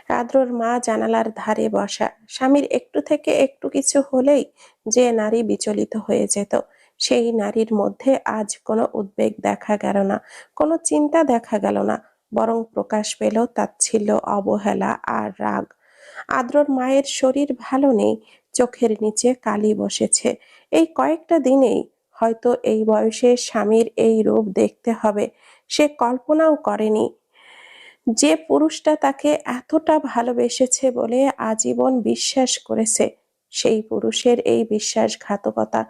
আদ্রর মা জানালার ধারে বসা। স্বামীর একটু থেকে একটু কিছু হলেই যে নারী বিচলিত হয়ে যেত, সেই নারীর মধ্যে আজ কোনো উদ্বেগ দেখা গেল না, কোনো চিন্তা দেখা গেল না, বরং প্রকাশ পেল তাচ্ছিল্য, অবহেলা আর রাগ। আদ্রর মায়ের শরীর ভালো নেই, চোখের নিচে কালি বসেছে। এই কয়েকটা দিনেই হয়তো এই বয়সে স্বামীর এই রূপ দেখতে হবে, সে কল্পনাও করেনি। যে পুরুষটা তাকে এতটা ভালোবেসেছে বলে আজীবন বিশ্বাস করেছে, সেই পুরুষের এই বিশ্বাসঘাতকতা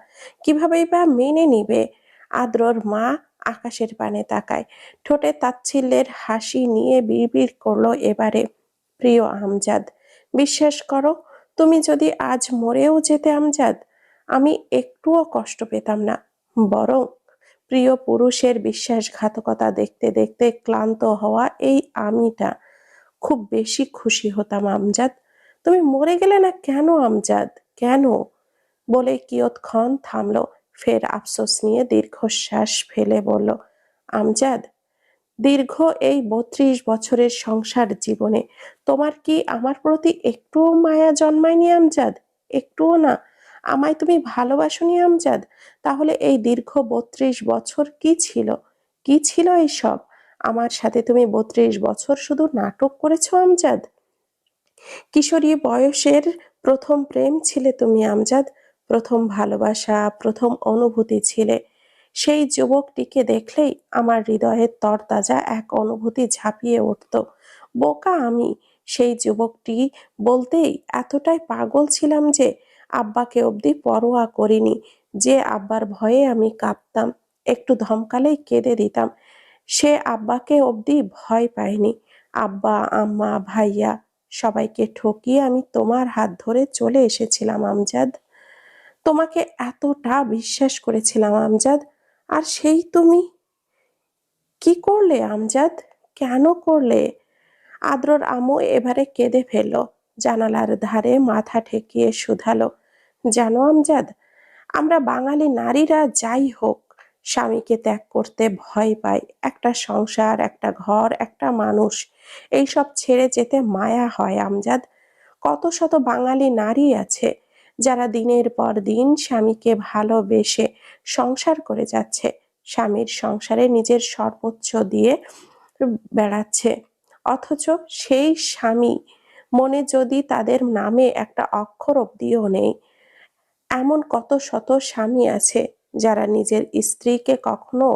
কিভাবেই বা মেনে নিবে? আদ্রর মা আকাশের পানে তাকায়, ঠোঁটে তাচ্ছিল্যের হাসি নিয়ে বিড়বিড় করলো এবারে, প্রিয় আমজাদ, বিশ্বাস করো, তুমি যদি আজ মরেও যেতে আমজাদ, আমি একটুও কষ্ট পেতাম না। বরং প্রিয় পুরুষের বিশ্বাসঘাতকতা দেখতে দেখতে ক্লান্ত হওয়া এই আমিটা খুব বেশি খুশি হতাম আমজাদ। তুমি মরে গেলে না কেন আমজাদ, কেন? বলে কিয়ৎক্ষণ থামলো, ফের আফসোস নিয়ে দীর্ঘশ্বাস ফেলে বলল, আমজাদ, দীর্ঘ এই 32 বছরের সংসার জীবনে তোমার কি আমার প্রতি একটুও মায়া জন্মায়নি আমজাদ? একটুও না? আমায় তুমি ভালোবাসোনি আমজাদ? তাহলে এই দীর্ঘ 32 বছর কি ছিল? কি ছিল এইসব? আমার সাথে তুমি 32 বছর শুধু নাটক করেছো আমজাদ। কিশোরী বয়সের প্রথম প্রেম ছিলে তুমি আমজাদ, প্রথম ভালোবাসা, প্রথম অনুভূতি ছিলে। সেই যুবকটিকে দেখলেই আমার হৃদয়ের তরতাজা এক অনুভূতি ঝাঁপিয়ে উঠত। বোকা আমি, সেই যুবকটি বলতেই এতটাই পাগল ছিলাম যে আব্বাকে অবধি পরোয়া করিনি, যে আব্বার ভয়ে আমি কাঁদতাম, একটু ধমকালেই কেঁদে দিতাম। সে আব্বাকে অবধি ভয় পায়নি। আব্বা, আম্মা, ভাইয়া সবাইকে ঠকিয়ে আমি তোমার হাত ধরে চলে এসেছিলাম আমজাদ। তোমাকে এতটা বিশ্বাস করেছিলাম আমজাদ, আর সেই তুমি কি করলে আমজাদ? কেন করলে? আদ্রর আম্মু এবারে কেঁদে ফেলল, জানালার ধারে মাথা ঠেকিয়ে শুধালো, জানো আমজাদ, আমরা বাঙালি নারীরা যাই হোক স্বামীকে ত্যাগ করতে ভয় পাই। একটা সংসার, একটা ঘর, একটা মানুষ, এইসব ছেড়ে যেতে মায়া হয় আমজাদ। কত শত বাঙালি নারী আছে যারা দিনের পর দিন স্বামীকে ভালোবেসে সংসার করে যাচ্ছে, স্বামীর সংসারে নিজের সর্বোচ্চ দিয়ে বেড়াচ্ছে, অথচ সেই স্বামী মনে যদি তাদের নামে একটা অক্ষর অব্দিও নেই। এমন কত শত স্বামী আছে যারা নিজের স্ত্রীকে কখনো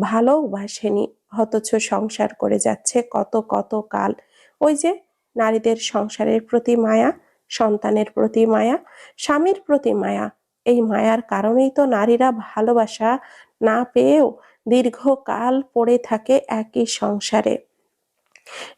ভালোবাসেনি, অথচ সংসার করে যাচ্ছে কত কত কাল। ওই যে নারীদের সংসারের প্রতি মায়া, সন্তানের প্রতি মায়া, স্বামীর প্রতি মায়া, এই মায়ার কারণেই তো নারীরা ভালোবাসা না পেয়েও দীর্ঘকাল পড়ে থাকে একই সংসারে।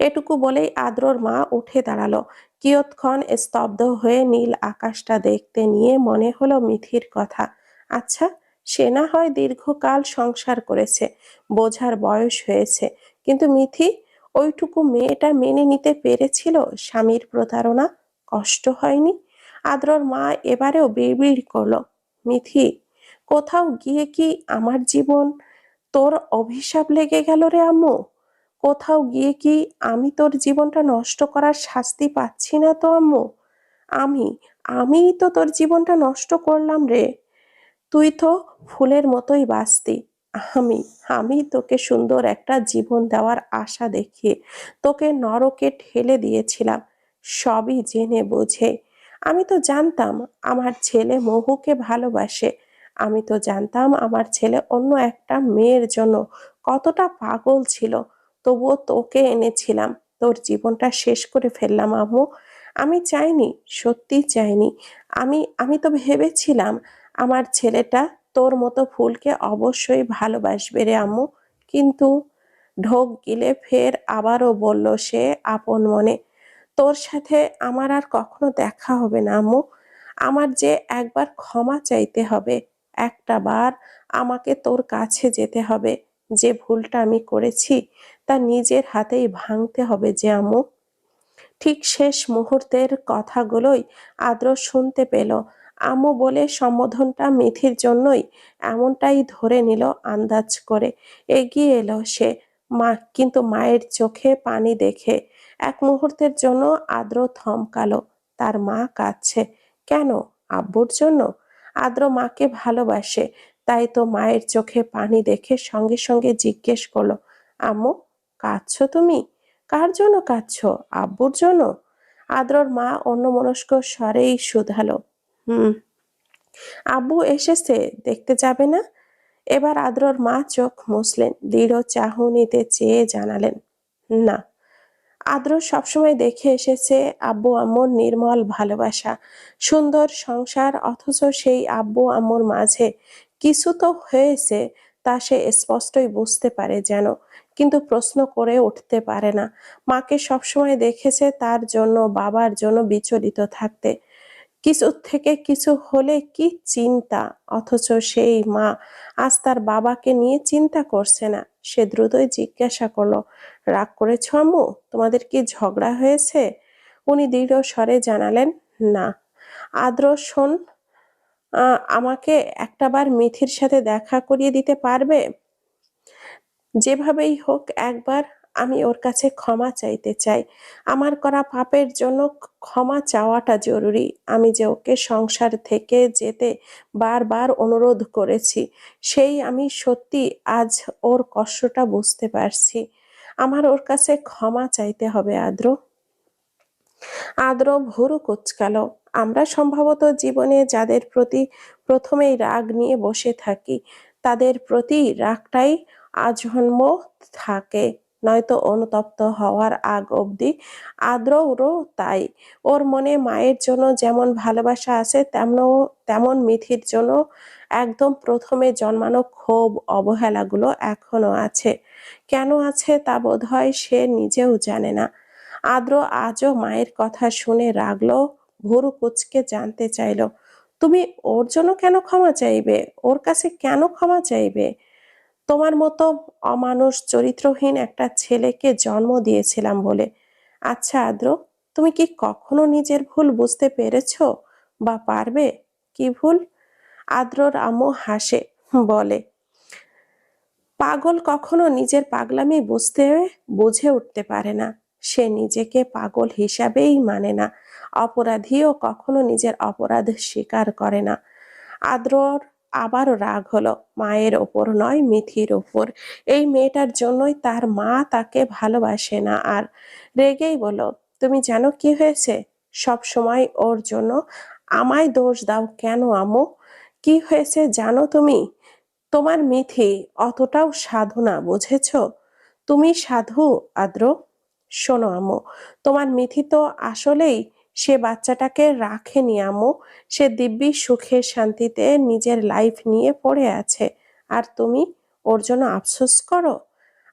এটুকু বলেই আদ্রর মা উঠে দাঁড়ালো, কিয়ৎক্ষণ স্তব্ধ হয়ে নীল আকাশটা দেখতে নিয়ে মনে হলো মিথির কথা। আচ্ছা, সে না হয় দীর্ঘকাল সংসার করেছে, বোঝার বয়স হয়েছে, কিন্তু মিথি, ওইটুকু মেয়েটা মেনে নিতে পেরেছিল স্বামীর প্রতারণা? কষ্ট হয়নি? আদ্রর মা এবারেও বিড়বিড় করলো, মিথি, কোথাও গিয়ে কি আমার জীবন তোর অভিশাপ লেগে গেল রে আম্মু? কোথাও গিয়ে কি আমি তোর জীবনটা নষ্ট করার শাস্তি পাচ্ছি না তো আম্মু? আমি আমিই তো তোর জীবনটা নষ্ট করলাম রে। তুই তো ফুলের মতোই বাঁচতি। আমি আমি তোকে সুন্দর একটা জীবন দেওয়ার আশা দেখিয়ে তোকে নরকে ঠেলে দিয়েছিলাম, সবই জেনে বুঝে। আমি তো জানতাম আমার ছেলে মহুকে ভালোবাসে, আমি তো জানতাম আমার ছেলে অন্য একটা মেয়ের জন্য কতটা পাগল ছিল, তবুও তোকে এনেছিলাম, তোর জীবনটা শেষ করে ফেললাম আম্মু। আমি চাইনি, সত্যি চাইনি। আমি আমি তো ভেবেছিলাম আমার ছেলেটা তোর মতো ফুলকে অবশ্যই ভালোবাসবে রে আম্মু। কিন্তু ঢোক গিলে ফের আবারও বলল সে আপন মনে, তোর সাথে আমার আর কখনো দেখা হবে না আম্মু। আমার যে একবার ক্ষমা চাইতে হবে, একটা বার আমাকে তোর কাছে যেতে হবে। যে ভুলটা আমি করেছি তা নিজের হাতেই ভাঙতে হবে যে আম্মু। ঠিক শেষ মুহূর্তের কথাগুলোই আদ্র শুনতে পেল। আম্মু বলে সম্বোধনটা মিথির জন্যই এমনটাই ধরে নিল আন্দাজ করে। এগিয়ে এলো সে, মা, কিন্তু মায়ের চোখে পানি দেখে এক মুহূর্তের জন্য আদ্র থমকালো। তার মা কাঁদছে। কেন? আব্বুর জন্য? আদ্র মাকে ভালোবাসে, তাই তো মায়ের চোখে পানি দেখে সঙ্গে সঙ্গে জিজ্ঞেস করলো, আম্মু, কাঁদছো তুমি? কার জন্য কাঁদছো? আব্বুর জন্য? আদ্রর মা অন্যমনস্ক স্বরেই শুধালো, হুম। আব্বু এসেছে, দেখতে যাবে না? এবার আদ্রর মা চোখ মুছলেন, দৃঢ় চাহনিতে চেয়ে জানালেন, না। আদ্র সবসময় দেখে এসেছে আব্বু আম্মুর নির্মল ভালোবাসা, সুন্দর সংসার, অথচ সেই আব্বু আম্মুর মাঝে কিছু তো হয়েছে, তা সে স্পষ্টই বুঝতে পারে যেন, কিন্তু প্রশ্ন করে উঠতে পারে না। মাকে সবসময় দেখেছে তার জন্য, বাবার জন্য বিচলিত থাকতে। কিছু থেকে কিছু হলে কি চিন্তা, অথচ সেই মা আজ তার বাবাকে নিয়ে চিন্তা করছে না। সে দ্রুতই জিজ্ঞাসা করলো, রাগ করেছ আম্মু? তোমাদের কি ঝগড়া হয়েছে? উনি দৃঢ় স্বরে জানালেন, না। আদ্র, শোন, আমাকে একটাবার মিথির সাথে দেখা করিয়ে দিতে পারবে? যেভাবেই হোক একবার আমি ওর কাছে ক্ষমা চাইতে চাই। আমার করা পাপের জন্য ক্ষমা চাওয়াটা জরুরি। আমি যে ওকে সংসার থেকে যেতে বারবার অনুরোধ করেছি, সেই আমি সত্যি আজ ওর কষ্টটা বুঝতে পারছি। আমার ওর কাছে ক্ষমা চাইতে হবে আদ্র। আদ্র ভুরু কুঁচকালো। আমরা সম্ভবত জীবনে যাদের প্রতি প্রথমেই রাগ নিয়ে বসে থাকি, তাদের প্রতি রাগটাই আজন্ম থাকে, নয়তো অনুতপ্ত হওয়ার আগ অবধি। আদ্ররও তাই। ওর মনে মায়ের জন্য যেমন ভালোবাসা আছে, তেমন মিথির জন্য একদম প্রথমে জন্মানো ক্ষোভ, অবহেলাগুলো এখনো আছে। কেন আছে তা বোধহয় সে নিজেও জানে না। আদ্র আজও মায়ের কথা শুনে রাগলো, ভুরু কুঁচকে জানতে চাইল, তুমি ওর জন্য কেন ক্ষমা চাইবে? ওর কাছে কেন ক্ষমা চাইবে? তোমার মতো অমানুষ চরিত্রহীন একটা ছেলেকে জন্ম দিয়েছিলাম বলে। আচ্ছা আদ্র, তুমি কি কখনো নিজের ভুল বুঝতে পেরেছো বা পারবে? কি ভুল? আদ্রর আম্মু হাসে, বলে, পাগল কখনো নিজের পাগলামি বুঝে উঠতে পারে না। সে নিজেকে পাগল হিসাবেই মানে না। অপরাধীও কখনো নিজের অপরাধ স্বীকার করে না। আদ্রর আবারও রাগ হলো, মায়ের ওপর নয়, মিথির ওপর। এই মেয়েটার জন্যই তার মা তাকে ভালোবাসে না। আর রেগেই বলল, তুমি জানো কি হয়েছে? সব সময় ওর জন্য আমায় দোষ দাও কেন আম্মু? কি হয়েছে জানো তুমি? তোমার মিথি অতটাও সাধু না, বুঝেছ? তুমি সাধু আদ্র। শোনো আম্মু, তোমার মিথি তো আসলেই সে বাচ্চাটাকে রাখেনি আম্মু। সে দিব্যি সুখে শান্তিতে নিজের লাইফ নিয়ে পড়ে আছে, আর তুমি ওর জন্য আফসোস করো,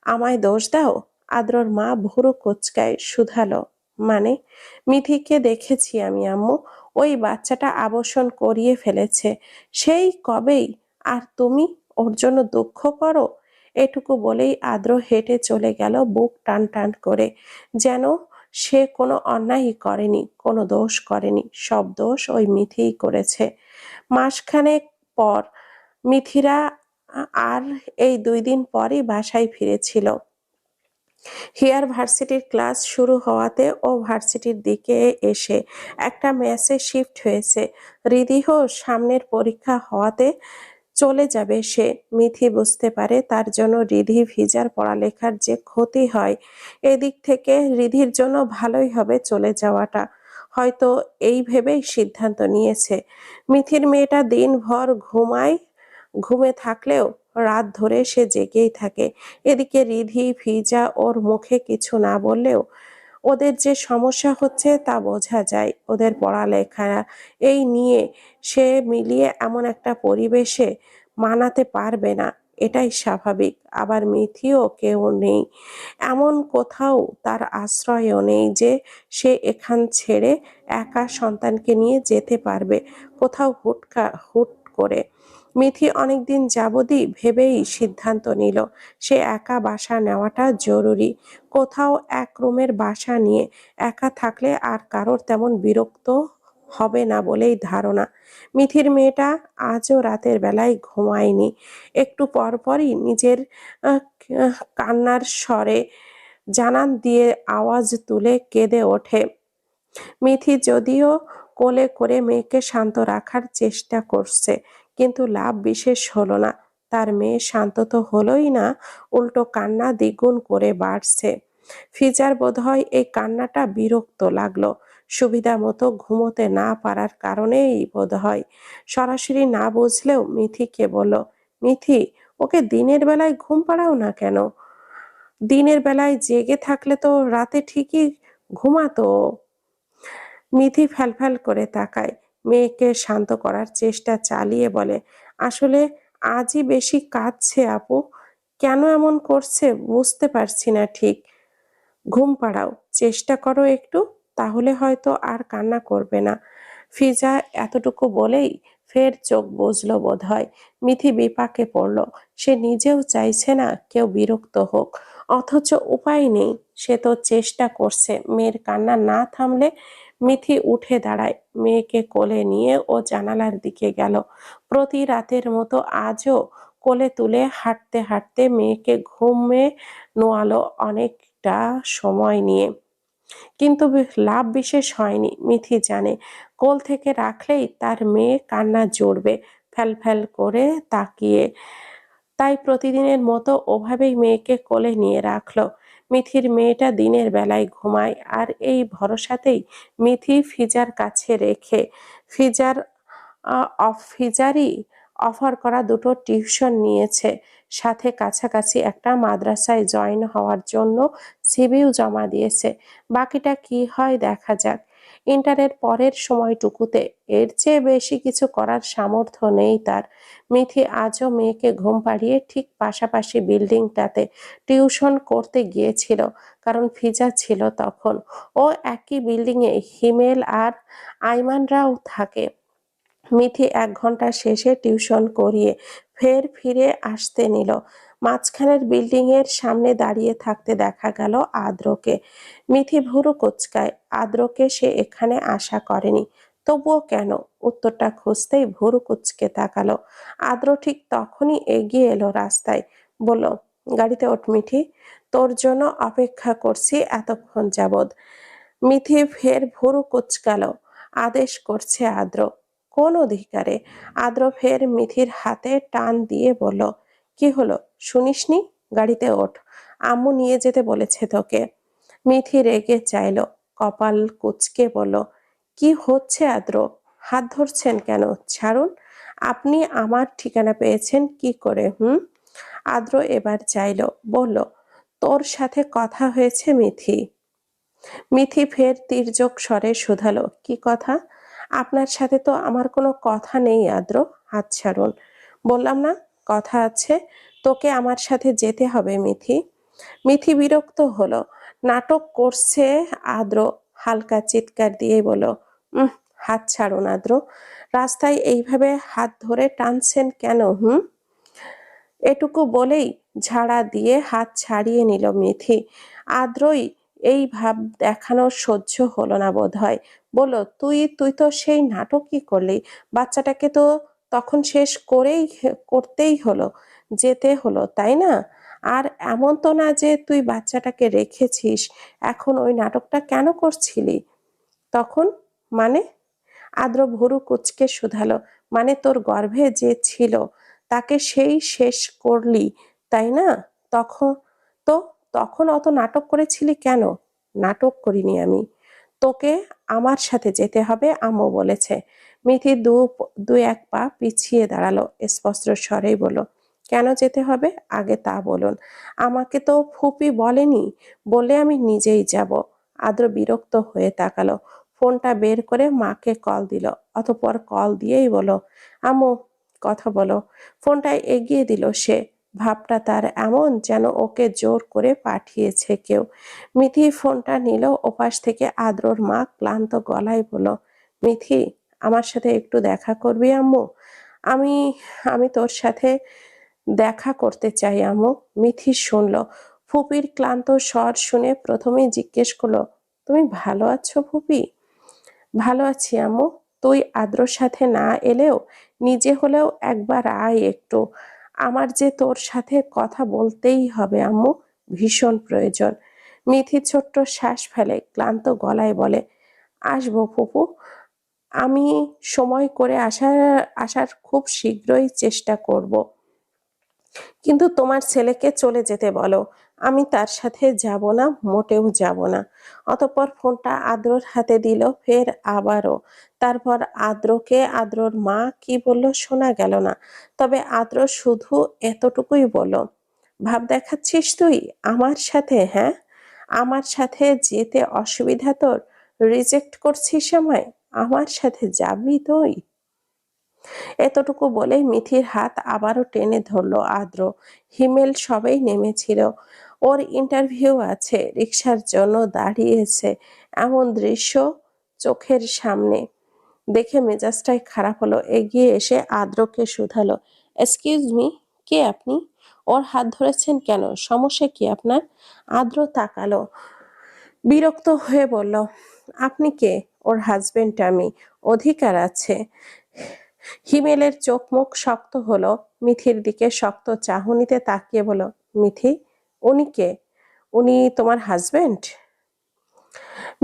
আমায় দোষ দাও। আদ্রর মা ভুরু কোঁচকায়, শুধালো, মানে? মিথিকে দেখেছি আমি আম্মু, ওই বাচ্চাটা আবাসন করিয়ে ফেলেছে সেই কবেই, আর তুমি ওর জন্য দুঃখ করো? এটুকু বলেই আদ্র হেঁটে চলে গেল, বুক টান টান করে, যেন সে কোনো অন্যায় করেনি, কোনো দোষ করেনি, সব দোষ ওই মিথিই করেছে। মাসখানেক পর মিথিরা আর এই 2 দিন পরই বাসায় ফিরেছিল। হিয়ার ভার্সিটির ক্লাস শুরু হওয়াতে ও ভার্সিটির দিকে এসে একটা মেসে শিফট হয়েছে। রিদিও সামনের পরীক্ষা হওয়াতে চলে যাবে সে। মিথি বুঝতে পারে তার জন্য রিধি ভিজার পড়ালেখার যে ক্ষতি হয়, এদিক থেকে রিধির জন্য ভালোই হবে চলে যাওয়াটা। হয়তো এই ভেবেই সিদ্ধান্ত নিয়েছে। মিথির মেয়েটা দিনভর ঘুমে থাকলেও রাত ধরে সে জেগেই থাকে। এদিকে রিধি ভিজা ওর মুখে কিছু না বললেও ওদের যে সমস্যা হচ্ছে তা বোঝা যায়। ওদের পড়ালেখা এই নিয়ে সে মিলিয়ে এমন একটা পরিবেশে মানাতে পারবে না, এটাই স্বাভাবিক। আবার মিথিও কেউ নেই, এমন কোথাও তার আশ্রয়ও নেই যে সে এখান ছেড়ে একা সন্তানকে নিয়ে যেতে পারবে কোথাও হুট করে। মিথি অনেকদিন যাবতই ভেবেই সিদ্ধান্ত নিল সে একা বাসা নেওয়াটা জরুরি। কোথাও এক রুমের বাসা নিয়ে একা থাকলে আর কারোর তেমন বিরক্ত হবে না বলেই ধারণা। মিথির মেয়েটা আজও রাতের বেলায় ঘুমায়নি। একটু পরপরই নিজের কান্নার স্বরে জানান দিয়ে আওয়াজ তুলে কেঁদে ওঠে। মিথি যদিও কোলে করে মেয়েকে শান্ত রাখার চেষ্টা করছে, কিন্তু লাভ বিশেষ হলো না। তার মেয়ে শান্ত তো হলোই না, উল্টো কান্না দ্বিগুণ করে বাড়ছে। ফিজার বোধহয় এই কান্নাটা বিরক্ত লাগলো। সুবিধা মতো ঘুমোতে না পারার কারণেই বোধহয়। সরাসরি না বুঝলেও মিথিকে বলল, মিথি, ওকে দিনের বেলায় ঘুম পাড়াও না কেন? দিনের বেলায় জেগে থাকলে তো রাতে ঠিকই ঘুমাতো ও। মিথি ফ্যালফ্যাল করে তাকায়, মেয়েকে শান্ত করার চেষ্টা চালিয়ে বলে, আসলে আজই বেশি কাঁদছে আপু। কেন এমন করছে বুঝতে পারছি না ঠিক। ঘুম পাড়াও, চেষ্টা করো একটু, তাহলে হয়তো আর কান্না করবে না। ফিজা এতটুকু বলেই ফের চোখ বুজলো বোধহয়। মিথি বিপাকে পড়ল। সে নিজেও চাইছে না কেউ বিরক্ত হোক, অথচ উপায় নেই। সে তো চেষ্টা করছে। মেয়ের কান্না না থামলে মিথি উঠে দাঁড়ায়, মেয়েকে কোলে নিয়ে ও জানালার দিকে গেল। প্রতি রাতের মতো আজও কোলে তুলে হাঁটতে হাঁটতে মেয়েকে ঘুমে নোয়ালো অনেকটা সময় নিয়ে। কিন্তু লাভ বিশেষ হয়নি। মিথি জানে কোল থেকে রাখলেই তার মেয়ে কান্না জড়বে ফ্যাল করে তাকিয়ে। তাই প্রতিদিনের মতো ওভাবেই মেয়েকে কোলে নিয়ে রাখলো। মিথির মেয়েটা দিনের বেলায় ঘুমায়, আর এই ভরসাতেই মিথি ফিজার কাছে রেখে ফিজার ফিজারই অফার করা দুটো টিউশন নিয়েছে, সাথে কাছাকাছি একটা মাদ্রাসায় জয়েন হওয়ার জন্য সিভিও জমা দিয়েছে। বাকিটা কি হয় দেখা যাক। ইন্টারের পরের সময়টুকুতে এর চেয়ে বেশি কিছু করার সামর্থ্য নেই তার। মিথি আজও মেয়েকে ঘুম পাড়িয়ে ঠিক পাশাপাশি বিল্ডিংটাতে টিউশন করতে গিয়েছিল, কারণ ফিজা ছিল তখন। ও একই বিল্ডিংয়ে হিমেল আর আইমানরাও থাকে। মিথি 1 ঘন্টা শেষে টিউশন করিয়ে ফের ফিরে আসতে নিল। মাঝখানের বিল্ডিং এর সামনে দাঁড়িয়ে থাকতে দেখা গেল আদ্রকে। মিথি ভুরু কুঁচকায়। আদ্রকে সে এখানে আশা করেনি, তবুও কেন? উত্তরটা খুঁজতেই ভুরু কুঁচকে তাকালো। আদ্র ঠিক তখনই এগিয়ে এলো রাস্তায়, বলল, গাড়িতে ওঠ মিঠি, তোর জন্য অপেক্ষা করছি এতক্ষণ যাবৎ। মিথি ফের ভুরু কুঁচকালো। আদেশ করছে আদ্র। কোন অধিকারে? আদ্র ফের মিথির হাতে টান দিয়ে বলল, কি হলো শুনিসনি? গাড়িতে ওঠ, আম্মু নিয়ে যেতে বলেছে তোকে। মিথি রেগে চাইল, কপাল কুঁচকে বলল, কি হচ্ছে আদ্র? হাত ধরছেন কেন? ছাড়ুন। আপনি আমার ঠিকানা পেয়েছেন কি করে? আদ্র এবার চাইল, বলল, তোর সাথে কথা হয়েছে মিথি। মিথি ফের তির্যক স্বরে শুধালো, কি কথা? আপনার সাথে তো আমার কোনো কথা নেই আদ্র, হাত ছাড়ুন। বললাম না কথা আছে, তোকে আমার সাথে যেতে হবে মিথি। মিথি বিরক্ত হলো। নাটক করছে আদ্র। হালকা চিৎকার দিয়ে বলল, উম, হাত ছাড়ুন আদ্র। রাস্তায় এইভাবে হাত ধরে টানছেন কেন? এটুকু বলেই ঝাড়া দিয়ে হাত ছাড়িয়ে নিল মিথি। আদ্রই এই ভাব দেখানো সহ্য হলো না বোধহয়। বলল, তুই তুই তো সেই নাটকই করলি। বাচ্চাটাকে তো তখন শেষ করতেই হলো, যেতে হলো, তাই না? আর এমন তো না যে তুই বাচ্চাটাকে রেখেছিস। এখন ওই নাটকটা কেন করছিলি তখন? মানে? আদ্র ভুরু কুঁচকে শুধালো, মানে তোর গর্ভে যে ছিল তাকে সেই শেষ করলি, তাই না? তখন তো তখন অত নাটক করেছিলি কেন? নাটক করিনি আমি। তোকে আমার সাথে যেতে হবে, আম্মু বলেছে। মিথি দু এক পা পিছিয়ে দাঁড়ালো, স্পষ্ট স্বরেই বলল, কেন যেতে হবে আগে তা বলুন। আমাকে তো ফুপি বলেনি, বলে আমি নিজেই যাব। আদ্র বিরক্ত হয়ে তাকালো। ফোনটা বের করে মাকে কল দিল। অতঃপর কল দিয়েই বলো, আম্মু কথা বলো। ফোনটা এগিয়ে দিল সে। ভাবটা তার এমন যেন ওকে জোর করে পাঠিয়েছে কেউ। মিথি ফোনটা নিল। ওপাশ থেকে আদ্রর মা ক্লান্ত গলায় বলল, মিথি, আমার সাথে একটু দেখা করবি আম্মু? আমি আমি তোর সাথে দেখা করতে চাই আম্মু। মিথি শুনল। ফুপির ক্লান্ত স্বর শুনে প্রথমেই জিজ্ঞেস করলো, তুমি ভালো আছো ফুপি? ভালো আছি আম্মু। তুই আদ্রর সাথে না এলেও নিজে হলেও একবার আয় একটু। আমার যে তোর সাথে কথা বলতেই হবে আম্মু, ভীষণ প্রয়োজন। মিথি ছোট্ট শ্বাস ফেলে, ক্লান্ত গলায় বলে, আসবো ফুপু, আমি সময় করে আসার খুব শীঘ্রই চেষ্টা করব। কিন্তু তোমার ছেলেকে চলে যেতে বলো, আমি তার সাথে যাব না, মোটেও যাব না। অতঃপর ফোনটা আদ্রর হাতে দিল, ফের আবারও। তারপর আদ্রর মা কি বলল শোনা গেল না, তবে আদ্র শুধু এতটুকুই বলল, ভাব দেখাচ্ছিস তুই আমার সাথে? হ্যাঁ, আমার সাথে যেতে অসুবিধা তোর? রিজেক্ট করছিস আমায়? আমার সাথে যাবি তুই? এতটুকু বলেই মিথির হাত আবারও টেনে ধরলো আদ্র। হিমেল সবেই নেমেছিল, ওর ইন্টারভিউ আছে, রিক্সার জন্য দাঁড়িয়েছে। এমন দৃশ্য চোখের সামনে দেখে মেজাজটাই খারাপ হলো। এগিয়ে এসে আদ্রকে শুধালো, এক্সকিউজ মি, কে আপনি? ওর হাত ধরেছেন কেন? সমস্যা কি আপনার? আদ্র তাকালো, বিরক্ত হয়ে বলল, আপনি কে? ওর হাজবেন্ড আমি, অধিকার আছে। হিমেলের চোখ মুখ শক্ত হলো, মিথির দিকে শক্ত চাহনিতে তাকিয়ে বলল, মিথি, উনি কে? উনি তোমার হাজবেন্ড?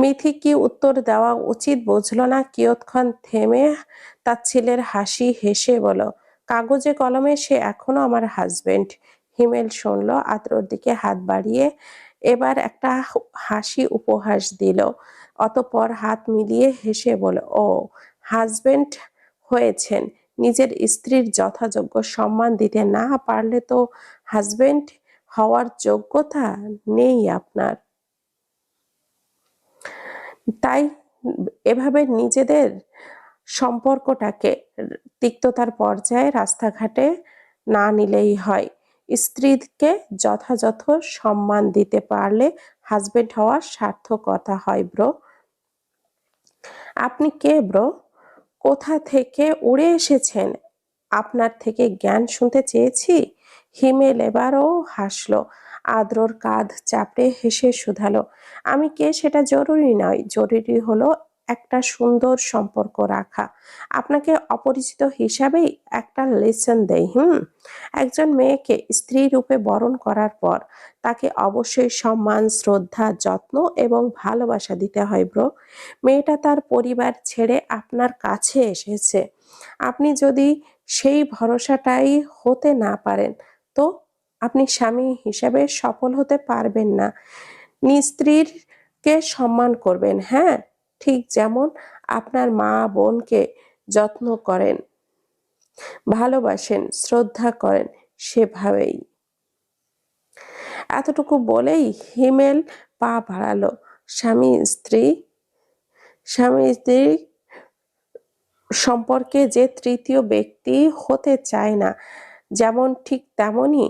মিথি কি উত্তর দেওয়া উচিত বুঝলো না, কিয়ৎক্ষণ থেমে তাচ্ছিলের হাসি হেসে বলল, কাগজে কলমে সে এখনো আমার হাজবেন্ড। হিমেল শুনল, আদ্রর দিকে হাত বাড়িয়ে এবার একটা হাসি উপহাস দিল। অতঃপর হাত মিলিয়ে হেসে বলল, ও, হাজবেন্ড হয়েছেন, নিজের স্ত্রীর যথাযোগ্য সম্মান দিতে না পারলে তো হাজবেন্ড হওয়ার যোগ্যতা নেই আপনার। তাই এভাবে নিজেদের সম্পর্কটাকে তিক্ততার পর্যায়ে রাস্তাঘাটে না নিলেই হয়। স্ত্রীকে যথাযথ সম্মান দিতে পারলে হাজবেন্ড হওয়ার সার্থকতা হয় ব্রো। আপনি কে ব্রো? কোথা থেকে উড়ে এসেছেন? আপনার থেকে জ্ঞান শুনতে চেয়েছি। হিমেল এবারও হাসলো, আদ্রর কাঁধ চাপড়ে হেসে শুধালো, আমি কে সেটা জরুরি নয়, জরুরি হলো একটা সুন্দর সম্পর্ক রাখা। আপনাকে অপরিচিত হিসাবেই একটা লেসন দেই। একজন মেয়েকে স্ত্রী রূপে বরণ করার পর তাকে অবশ্যই সম্মান, শ্রদ্ধা, যত্ন এবং ভালোবাসা দিতে হয় ব্রো। মেয়েটা তার পরিবার ছেড়ে আপনার কাছে এসেছে, আপনি যদি সেই ভরসাটাই হতে না পারেন, তো আপনি স্বামী হিসেবে সফল হতে পারবেন না। নিজ স্ত্রীকে সম্মান করবেন, হ্যাঁ, ঠিক যেমন আপনার মা বোনকে যত্ন করেন, ভালোবাসেন, শ্রদ্ধা করেন, সেভাবেই। এতটুকু বলেই হিমেল পা বাড়ালো। স্বামী স্ত্রী স্বামী স্ত্রী সম্পর্কে যে তৃতীয় ব্যক্তি হতে চায় না, যেমন ঠিক তেমনই